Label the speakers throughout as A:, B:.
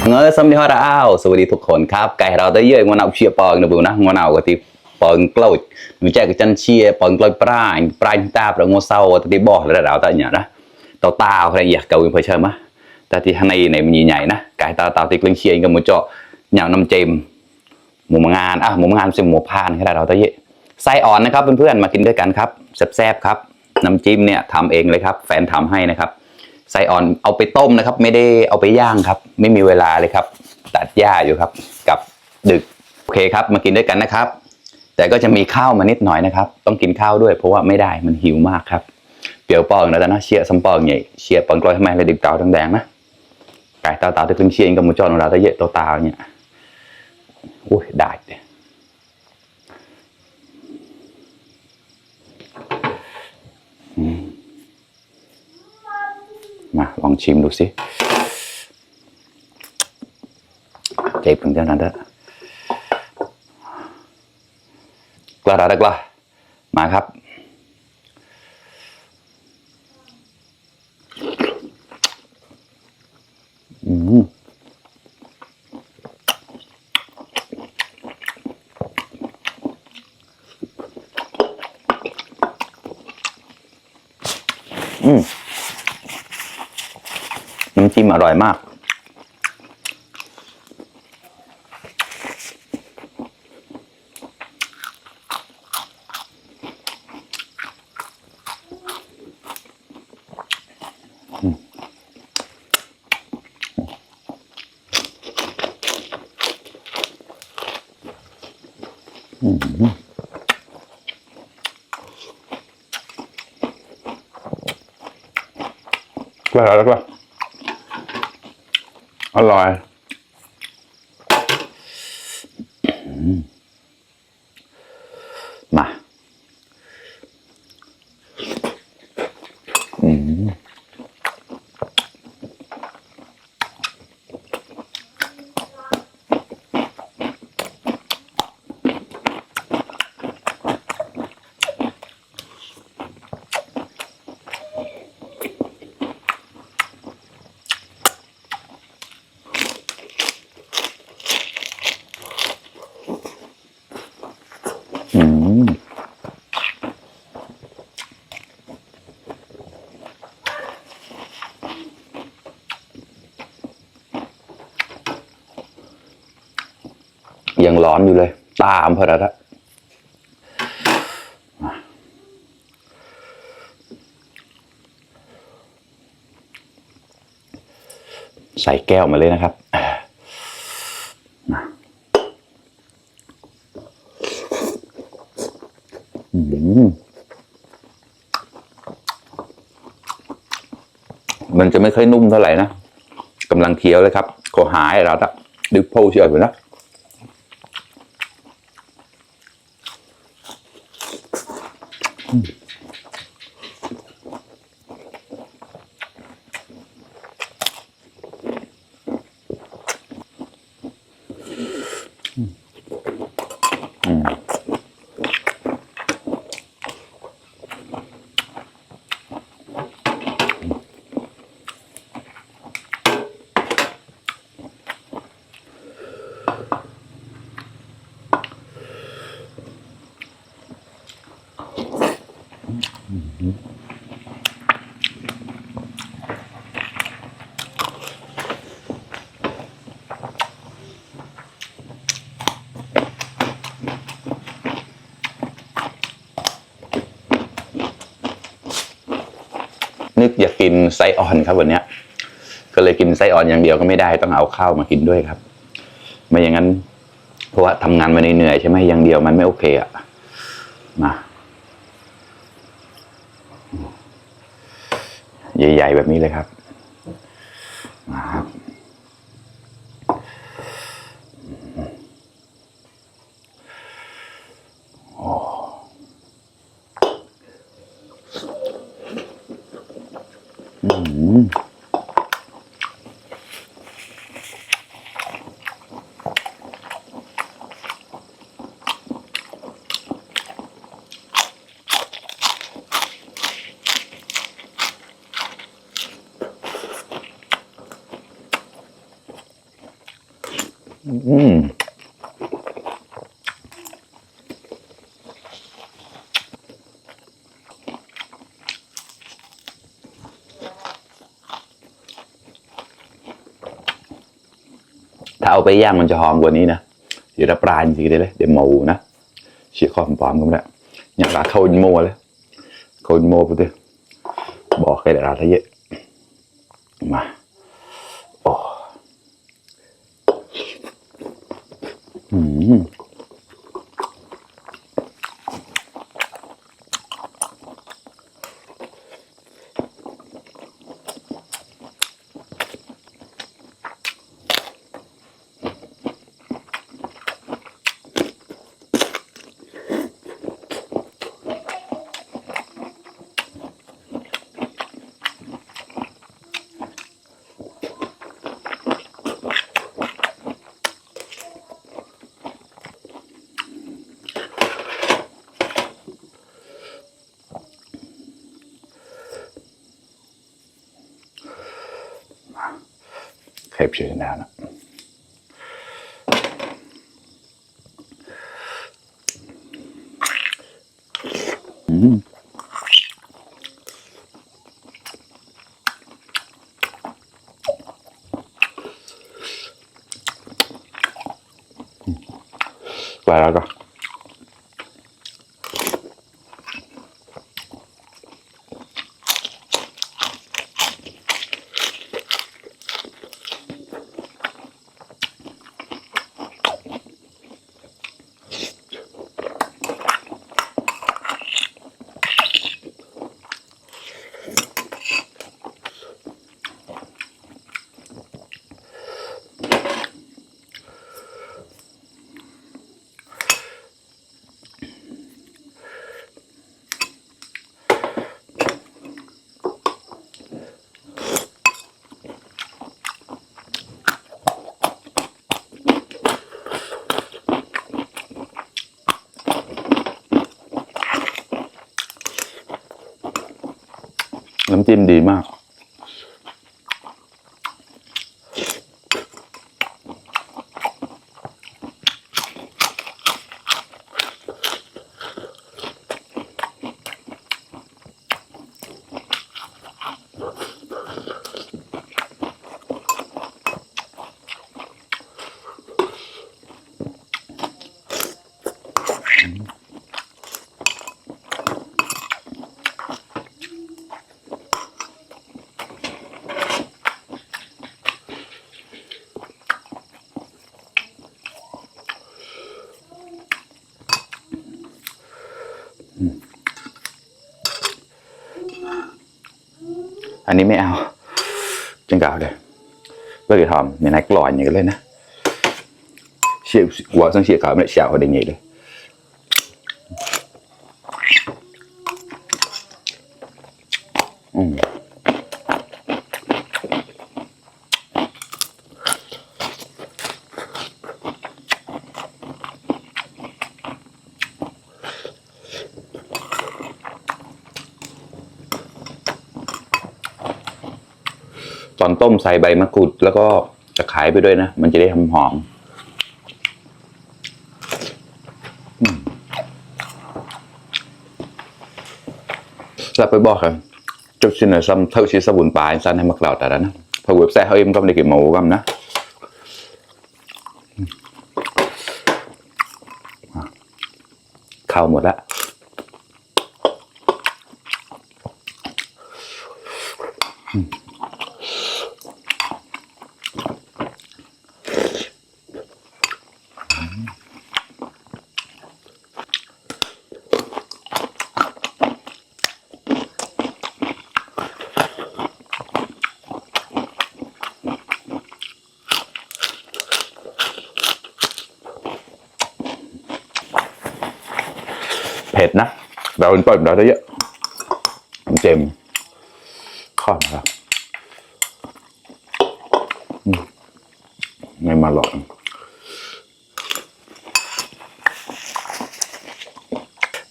A: เงยสมดีฮาราอ้าวสวัสดีทุกคนครับไก่เราได้เยอะงอนเอาเชียปองนะบุนะงอนเอาก็ที่ปองกล้วยมันแจกจันเชียปองกล้วยปลายตาประงวเศร้าที่บ่อแล้วเราแต่เนี่ยนะตาอะไรอยากเกาอินเพอร์เชอร์มะแต่ที่ข้างในเนี่ยมันใหญ่ๆนะไก่ตาที่กลิ้งเชียกับหมูเจาะเหนียวน้ำเจมหมูงานหมูงานเป็นหมูพานแค่เราได้เยอะไส้อ่อนนะครับเพื่อนๆมากินด้วยกันครับแซ่บๆครับน้ำจิ้มเนี่ยทำเองเลยครับแฟนทำให้นะครับไส้อ่อนเอาไปต้มนะครับไม่ได้เอาไปย่างครับไม่มีเวลาเลยครับตัดหญ้าอยู่ครับกับดึกโอเคครับมากินด้วยกันนะครับแต่ก็จะมีข้าวมานิดหน่อยนะครับต้องกินข้าวด้วยเพราะว่าไม่ได้มันหิวมากครับเปรี้ยวปองนะเชียร์ซัมปองใหญ่เชียร์ปองกลอยทำไมเลยดิบเตาทั้งแดงนะไก่เตาที่ขึ้นเชียร์กับหมูจอนของเราตะเยอะเตาเนี่ยโอ้ยได้มาลองชิมดูสิเจ็บถึงเท่านั้นเถอะกล้าได้กล้ามาครับน้ำจิ้มอร่อยมากกล้าแล้วก็อร่อยมายังร้อนอยู่เลยตามพอแล้วใส่แก้วมาเลยนะครับมันจะไม่ค่อยนุ่มเท่าไหร่นะกำลังเคี้ยวเลยครับขอหายเราละดึกโพเชียวอยู่นะนึกอยากกินไส้อ่อนครับวันนี้ก็เลยกินไส้อ่อนอย่างเดียวก็ไม่ได้ต้องเอาข้าวมากินด้วยครับไม่อย่างนั้นเพราะว่าทำงานมาเหนื่อยใช่ไหมอย่างเดียวมันไม่โอเคอ่ะมาใหญ่ๆแบบนี้เลยครับมาครับ อืมถ้าเอาไปย่างมันจะหอมกว่านี้นะเดี๋ยวปลาจริงๆเลยเดี๋ยวหมูนะเชี่ยข้อมปลอมก็ไม่ได้อยากลาเข้าอินโมเลยเข้าอินโมไปดิบอกใครแต่ลาทะเยอะมาโอ้เคยเชื่อแล้วนะไปแล้วก็น้ำจิ้มดีมากอันนี้ไม่เอาจังกล่าวเลยเพื่อจะทำในนักหล่ออย่างนี้เลยนะเชี่ยหัวสังเชี่ยขาวไม่ได้เชี่ยวเขาได้ไงเลยตอนต้มใส่ใบมะกรูดแล้วก็จะขายไปด้วยนะมันจะได้หอมเราไปบอกครับจุดสิ้นเลยซ้ำเท่าชีสบุนปลายสั้นให้มากล่าวแต่ละนะพอเว็บไซต์เขาเอ็มก็ไม่ได้เก็บหมูกันนะเข้าหมดแล้วเผ็ดนะเราเป็นเปิดเราได้เยอะเจมข้าวนะครับไม่มาหลอก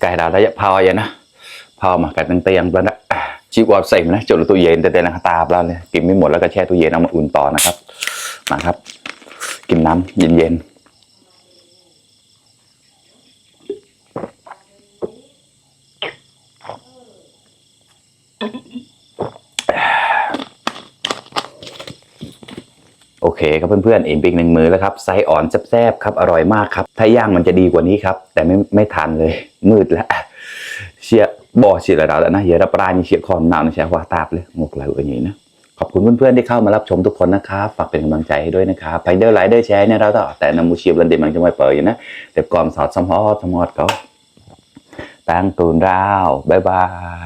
A: ไก่ดาวระยะพาวอย่างนะพาวมาไก่ตั้งเตียงแล้วนะชีวอดใส่นะจุดตู้เย็นแต่นะตาปลาเลยกินไม่หมดแล้วก็แช่ตู้เย็นเอามาอุ่นต่อนะครับมาครับ กินน้ำเย็นๆโอเคครับเพื่อนๆอิ่มไปอีกหนึ่งมื้อแล้วครับไส้อ่อนแซ่บๆครับอร่อยมากครับถ้าย่างมันจะดีกว่านี้ครับแต่ไม่ทันเลยมืดแล้วเชียบ่เชียแล้วนะเฮียรับปลานี่เชียคอนหนาวนะเชียว่าตาบเลยงกอะไรอย่างนี้นะขอบคุณเพื่อนๆที่เข้ามารับชมทุกคนนะครับฝากเป็นกำลังใจให้ด้วยนะครับไปเดอร์ไลค์เดอร์แชร์เนี่ยเราต่อแต่นำมูเชียบลันเดมันจะไม่เปิดอยู่นะเดี๋ยวก่อนสอดสมอดก็ตั้งตูนราวบ๊ายบาย